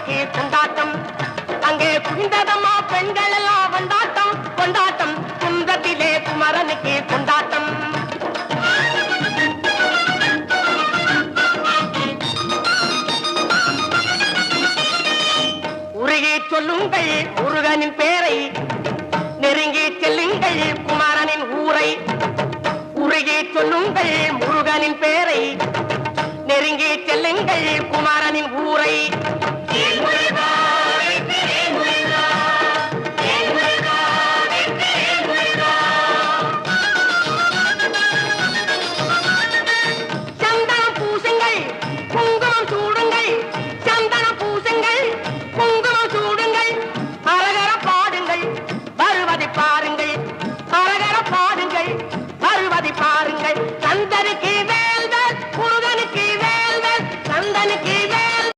குமரனுக்கு கொண்டாட்டம். அங்கே குவிந்ததம்மா பெண்கள் எல்லாம் கொண்டாட்டம் கொண்டாட்டம். குன்றத்திலே குமரனுக்கு கொண்டாட்டம். உருகி சொல்லுங்கள் முருகனின் பேரை, நெருங்கி செல்லுங்கள் குமரனின் ஊரை. உருகி சொல்லுங்கள் முருகனின் பேரை, நெருங்கி செல்லுங்கள் குமரனின் ஊரை.